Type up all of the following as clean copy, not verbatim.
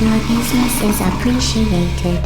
Your business is appreciated.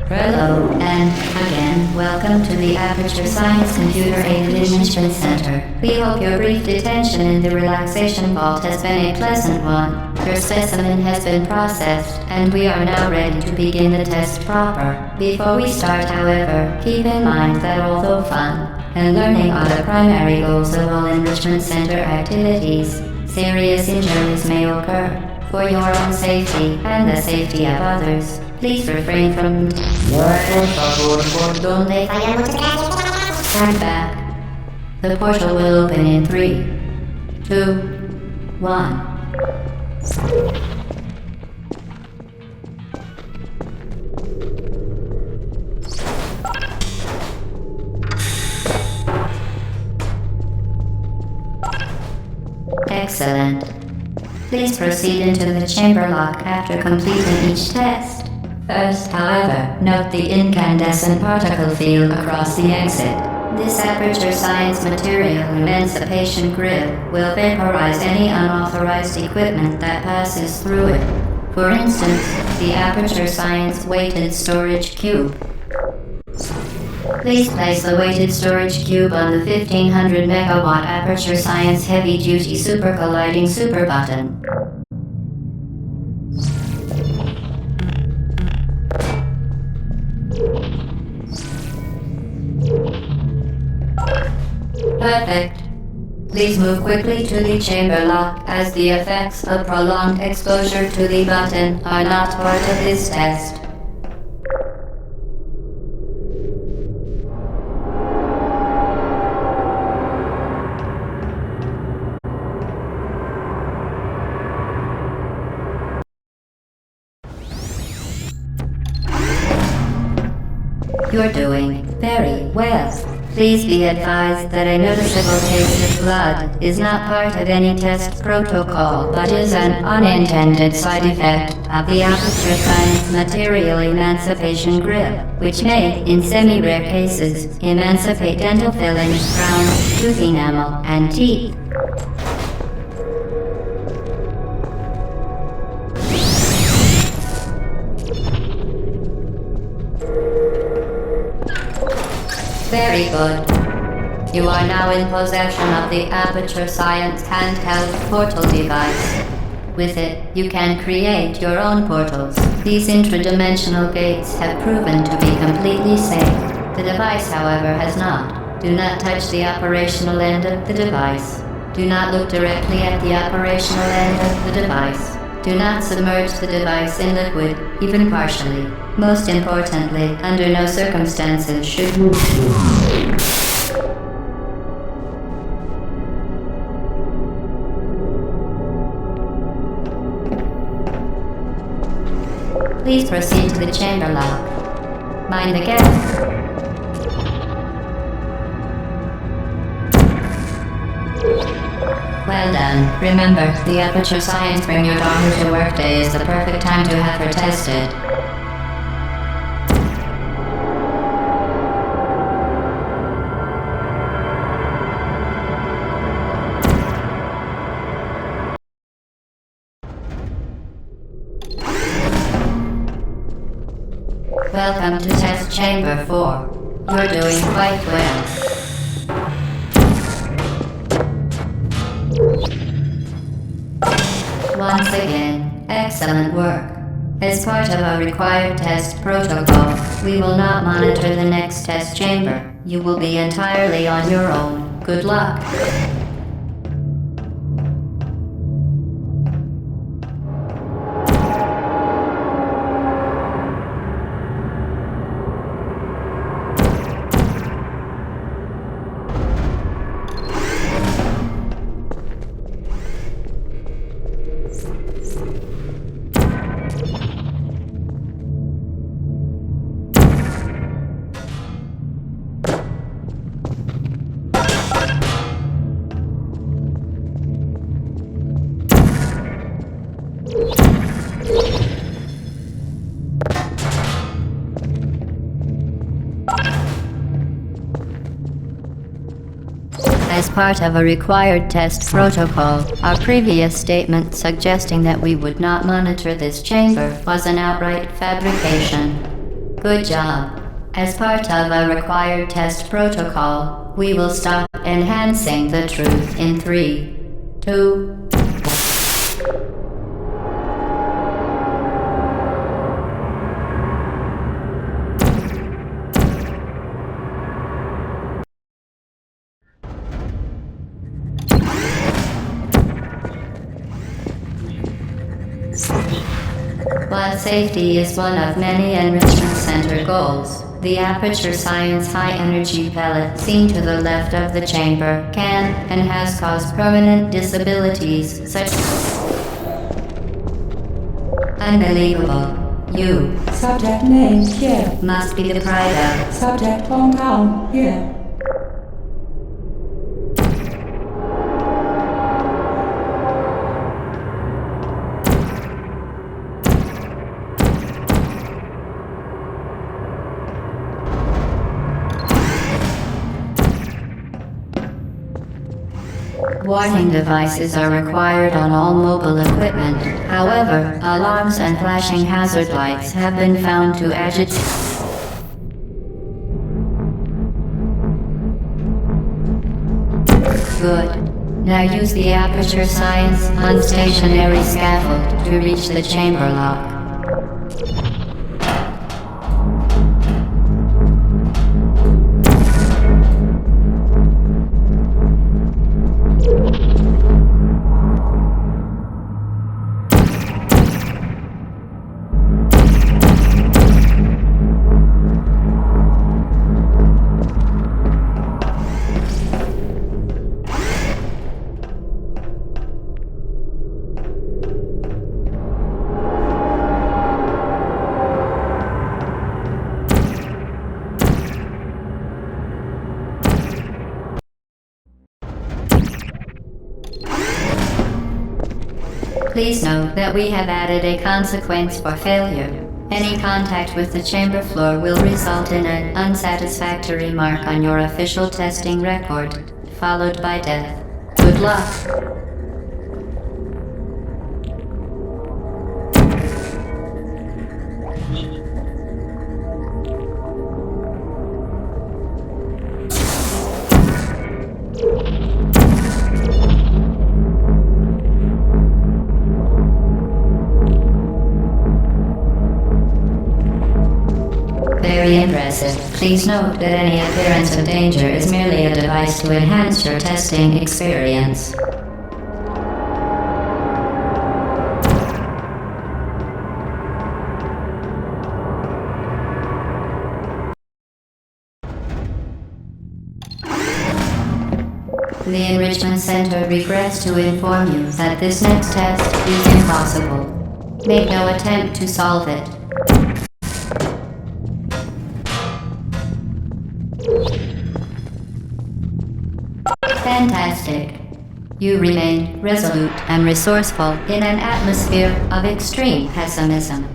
Hello, and again, welcome to the Aperture Science Computer Aided Enrichment Center. We hope your brief detention in the relaxation vault has been a pleasant one. Your specimen has been processed, and we are now ready to begin the test proper. Before we start, however, keep in mind that although fun and learning are the primary goals of all Enrichment Center activities, serious injuries may occur. For your own safety and the safety of others, please refrain from stand back. The portal will open in 3, 2, 1. Excellent. Please proceed into the chamber lock after completing each test. First, however, note the incandescent particle field across the exit. This Aperture Science Material Emancipation Grid will vaporize any unauthorized equipment that passes through it. For instance, the Aperture Science Weighted Storage Cube. Please place the weighted storage cube on the 1500 megawatt Aperture Science Heavy Duty Super Colliding Super Button. Perfect. Please move quickly to the chamber lock, as the effects of prolonged exposure to the button are not part of this test. You're doing very well. Please be advised that a noticeable taste of blood is not part of any test protocol, but is an unintended side effect of the Aperture Science Material Emancipation Grid, which may, in semi-rare cases, emancipate dental fillings, crowns, tooth enamel, and teeth. Very good. You are now in possession of the Aperture Science handheld portal device. With it, you can create your own portals. These intradimensional gates have proven to be completely safe. The device, however, has not. Do not touch the operational end of the device. Do not look directly at the operational end of the device. Do not submerge the device in liquid, even partially. Most importantly, under no circumstances should you... Please proceed to the chamber lock. Mind the gap. Well done. Remember, the Aperture Science Bring Your Daughter to Work Day is the perfect time to have her tested. Welcome to Test Chamber 4. You're doing quite well. Once again, excellent work. As part of our required test protocol, we will not monitor the next test chamber. You will be entirely on your own. Good luck. part of a required test protocol. Our previous statement suggesting that we would not monitor this chamber was an outright fabrication. Good job. As part of a required test protocol, we will stop enhancing the truth in 3, 2, While safety is one of many Enrichment Center goals, the Aperture Science high-energy pellet seen to the left of the chamber can and has caused permanent disabilities such as... Unbelievable. You Subject name here. must be the pride of... Subject hometown here. Warning devices are required on all mobile equipment. However, alarms and flashing hazard lights have been found to agitate. Good. Now use the Aperture Science unstationary scaffold to reach the chamber lock. Please note that we have added a consequence for failure. Any contact with the chamber floor will result in an unsatisfactory mark on your official testing record, followed by death. Good luck. Very impressive. Please note that any appearance of danger is merely a device to enhance your testing experience. The Enrichment Center regrets to inform you that this next test is impossible. Make no attempt to solve it. Fantastic. You remain resolute and resourceful in an atmosphere of extreme pessimism.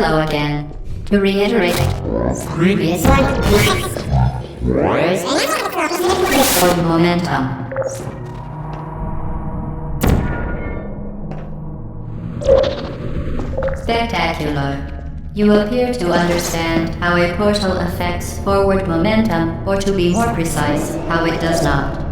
Hello again. To reiterate, previous for momentum. Spectacular. You appear to understand how a portal affects forward momentum, or to be more precise, how it does not.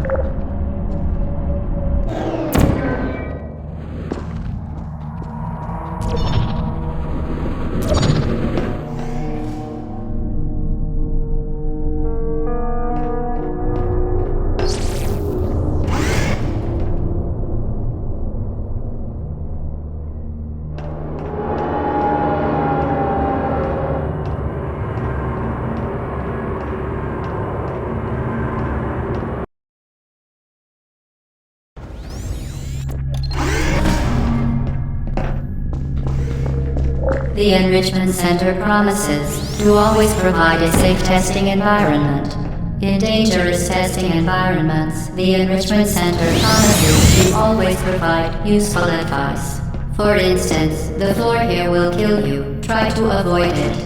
The Enrichment Center promises to always provide a safe testing environment. In dangerous testing environments, the Enrichment Center promises to always provide useful advice. For instance, the floor here will kill you. Try to avoid it.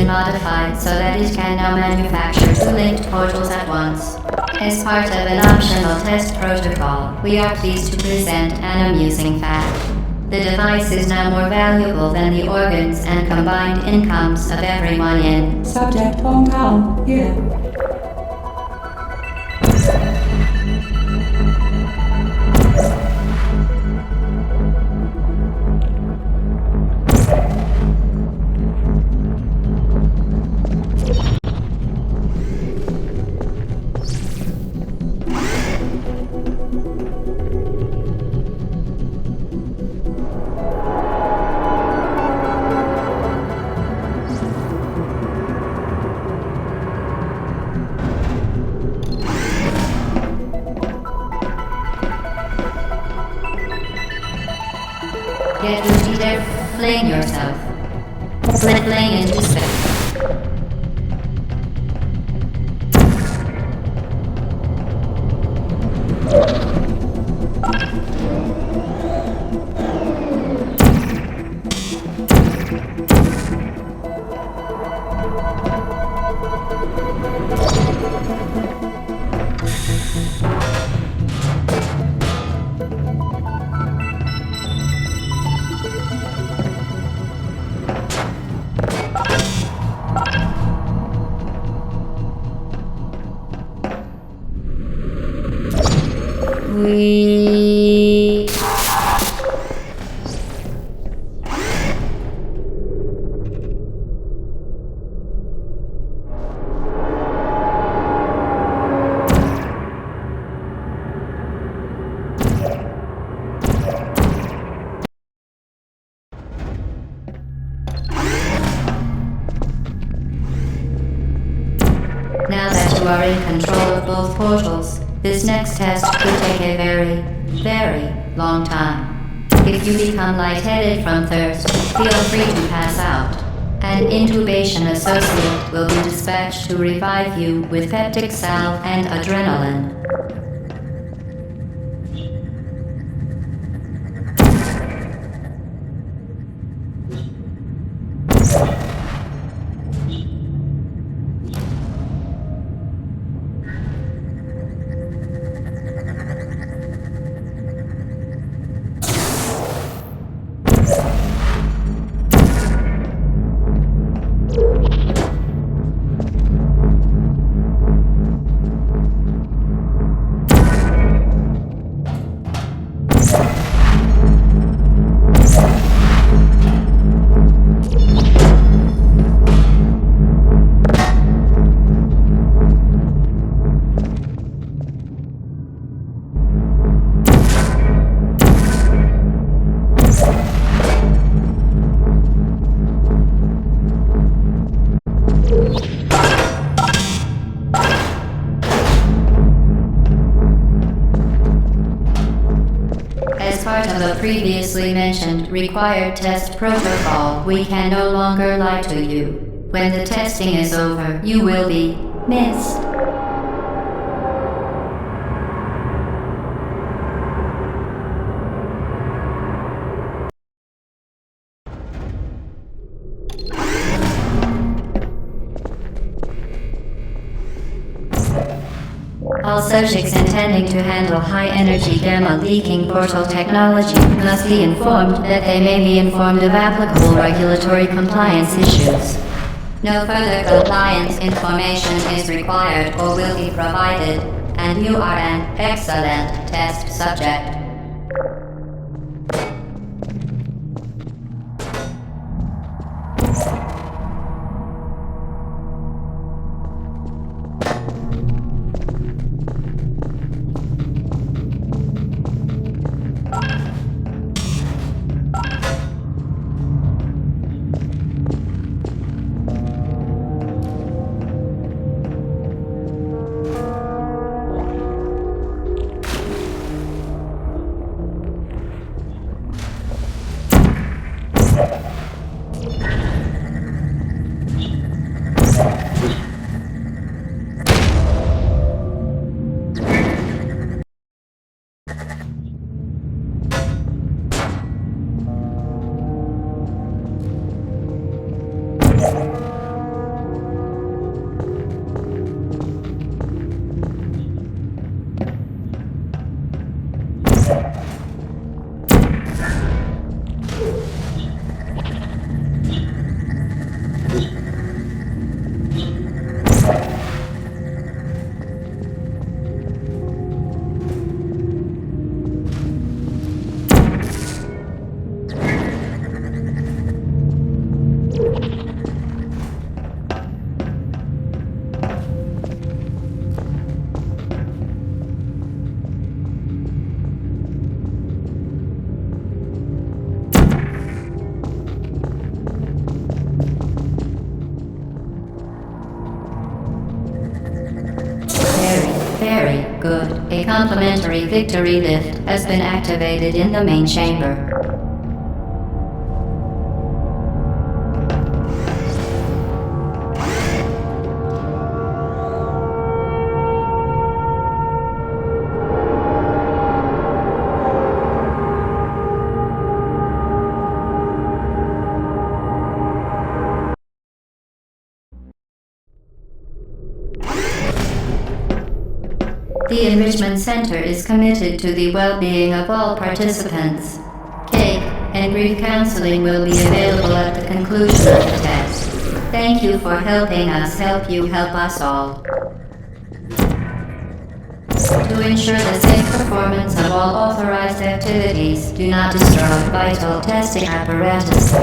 Modified so that it can now manufacture two linked portals at once. As part of an optional test protocol, we are pleased to present an amusing fact. The device is now more valuable than the organs and combined incomes of everyone in Subject Hong Kong, here. Get ready there, fling yourself. Fling into space. We... Now that you are in control of both portals, this next test could take a very, very long time. If you become lightheaded from thirst, feel free to pass out. An intubation associate will be dispatched to revive you with peptic salve and adrenaline. As part of the previously mentioned required test protocol, we can no longer lie to you. When the testing is over, you will be missed. All subjects intending to handle high-energy gamma-leaking portal technology must be informed that they may be informed of applicable regulatory compliance issues. No further compliance information is required or will be provided, and you are an excellent test subject. Very good. A complimentary victory lift has been activated in the main chamber. The Enrichment Center is committed to the well-being of all participants. Cake and grief counseling will be available at the conclusion of the test. Thank you for helping us help you help us all. To ensure the safe performance of all authorized activities, do not destroy vital testing apparatus.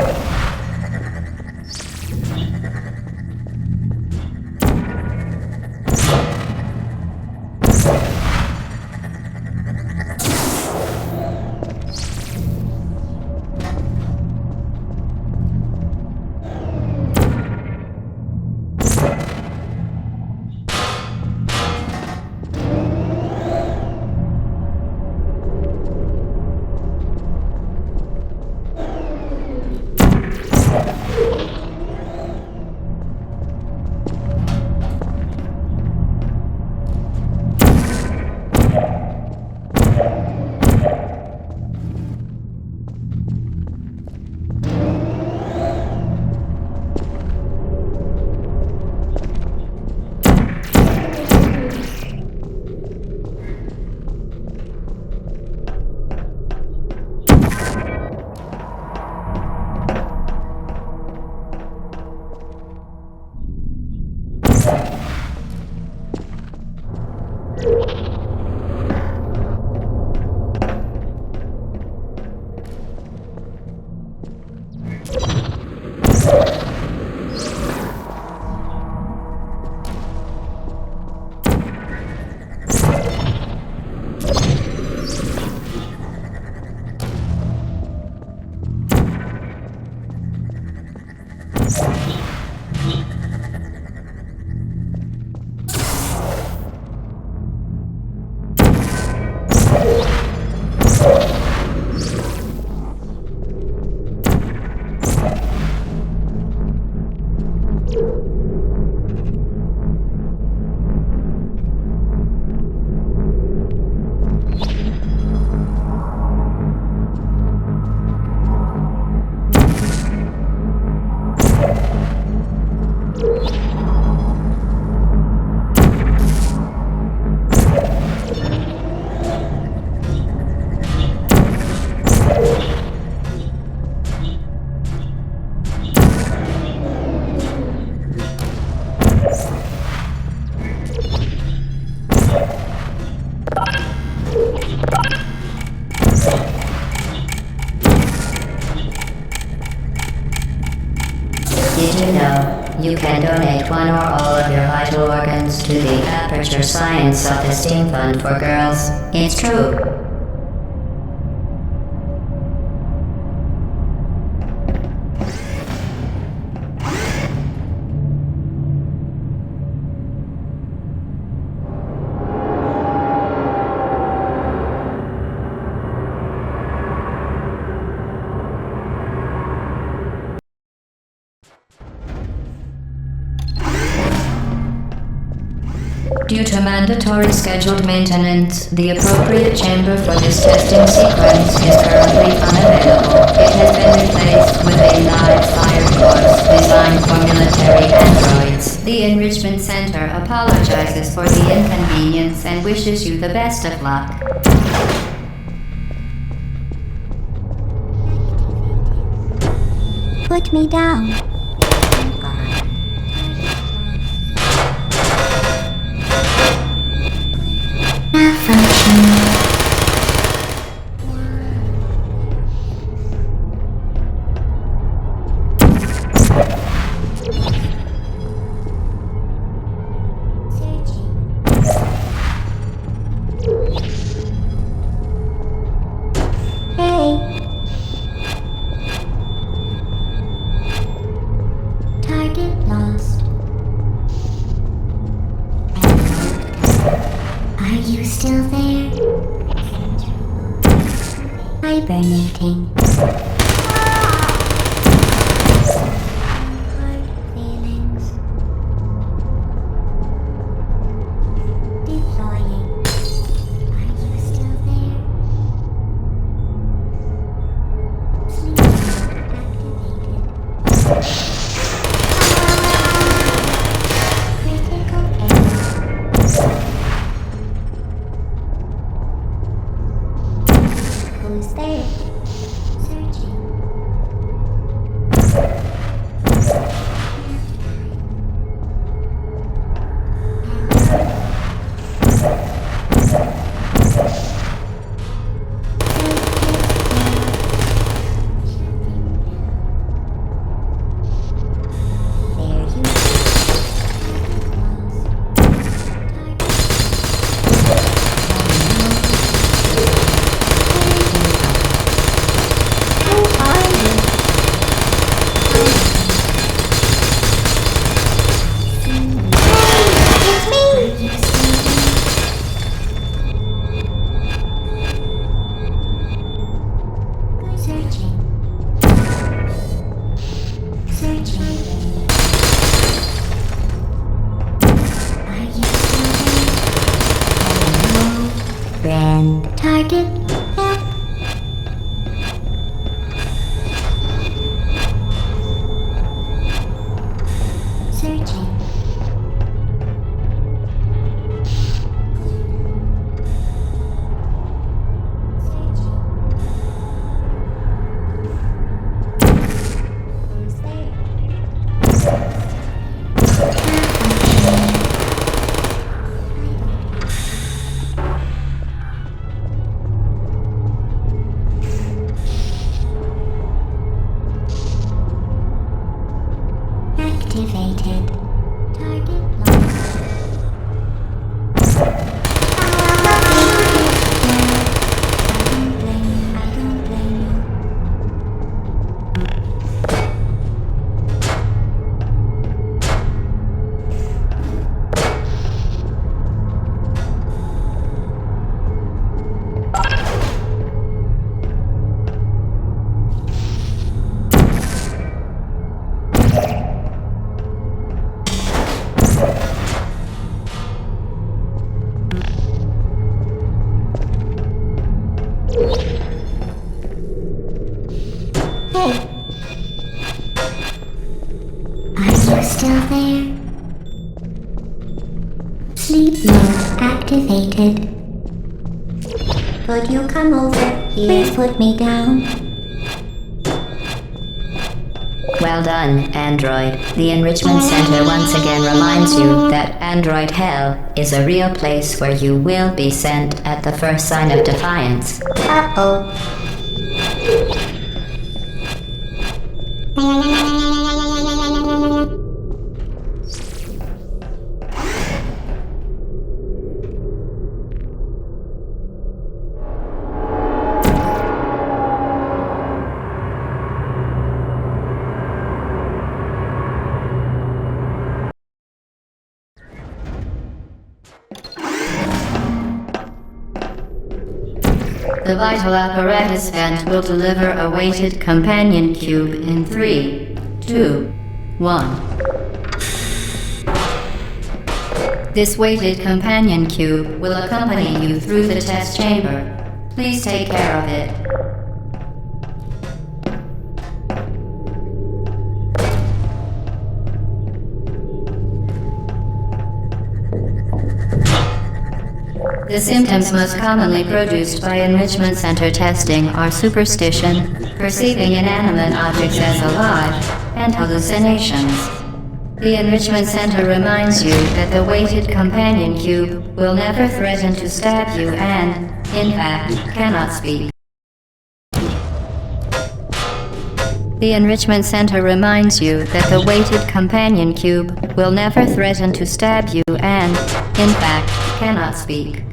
one or all of your vital organs to the Aperture Science Self-Esteem Fund for Girls. It's true. Due to mandatory scheduled maintenance, the appropriate chamber for this testing sequence is currently unavailable. It has been replaced with a live fire force designed for military androids. The Enrichment Center apologizes for the inconvenience and wishes you the best of luck. Put me down. Malfunction. Hey. Target lost. Are you still there? Hibernating. Hard feelings. Deploying. Are you still there? Sleep activated. Critical error. Who's there? Searching. There you go. Target help. Searching. Who's there? Activated. Target lost. I don't blame you. Hey. Are you still there? Sleep mode activated. Could you come over here? Please put me down. Well done, Android. The Enrichment Center once again reminds you that Android Hell is a real place where you will be sent at the first sign of defiance. Uh-oh. The vital apparatus vent will deliver a weighted companion cube in 3, 2, 1. This weighted companion cube will accompany you through the test chamber. Please take care of it. The symptoms most commonly produced by enrichment center testing are superstition, perceiving inanimate objects as alive, and hallucinations. The enrichment center reminds you that the weighted companion cube will never threaten to stab you and, in fact, cannot speak. The enrichment center reminds you that the weighted companion cube will never threaten to stab you and, in fact, cannot speak.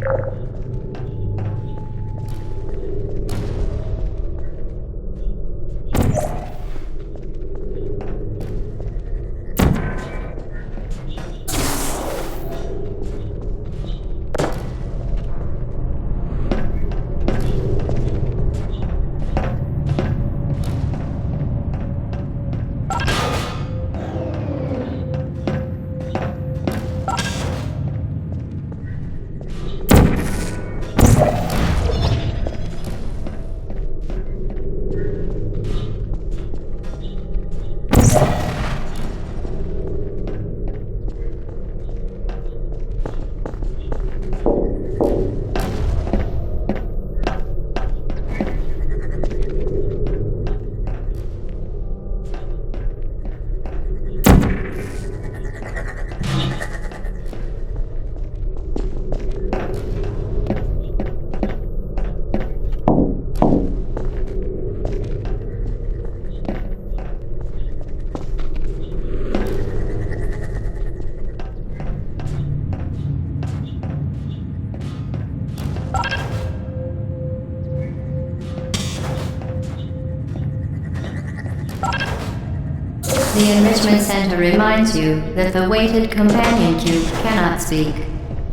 The enrichment center reminds you that the weighted companion cube cannot speak.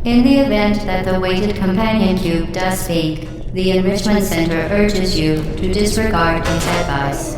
In the event that the weighted companion cube does speak, the enrichment center urges you to disregard its advice.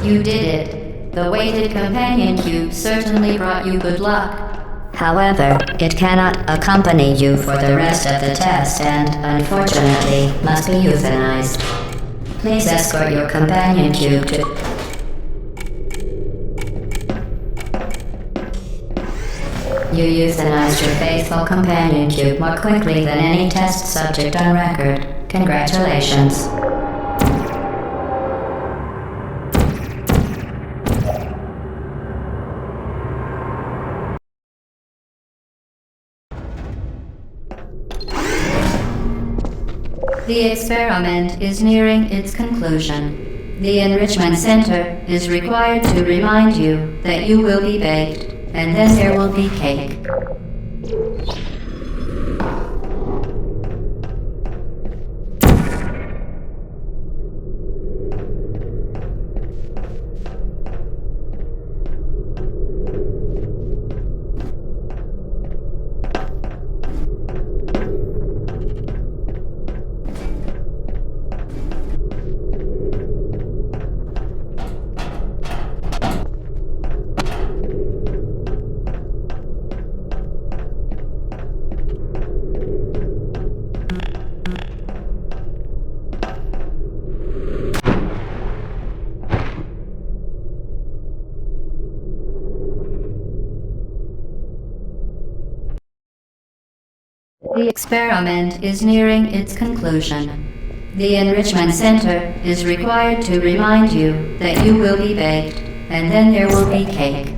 You did it. The weighted companion cube certainly brought you good luck. However, it cannot accompany you for the rest of the test and, unfortunately, must be euthanized. Please escort your companion cube to... You euthanized your faithful companion cube more quickly than any test subject on record. Congratulations. The experiment is nearing its conclusion. The enrichment center is required to remind you that you will be baked, and then there will be cake. The experiment is nearing its conclusion. The enrichment center is required to remind you that you will be baked, and then there will be cake.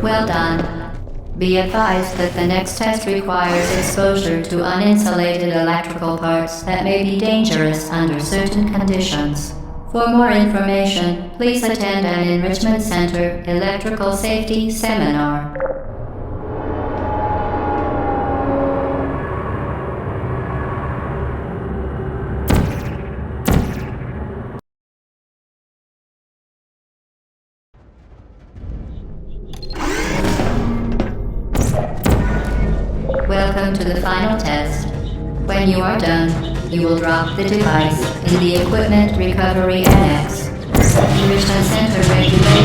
Well done. Be advised that the next test requires exposure to uninsulated electrical parts that may be dangerous under certain conditions. For more information, please attend an Enrichment Center electrical safety seminar. Welcome to the final test. When you are done, you will drop the device in the Equipment Recovery Annex. Enrichment Center regulations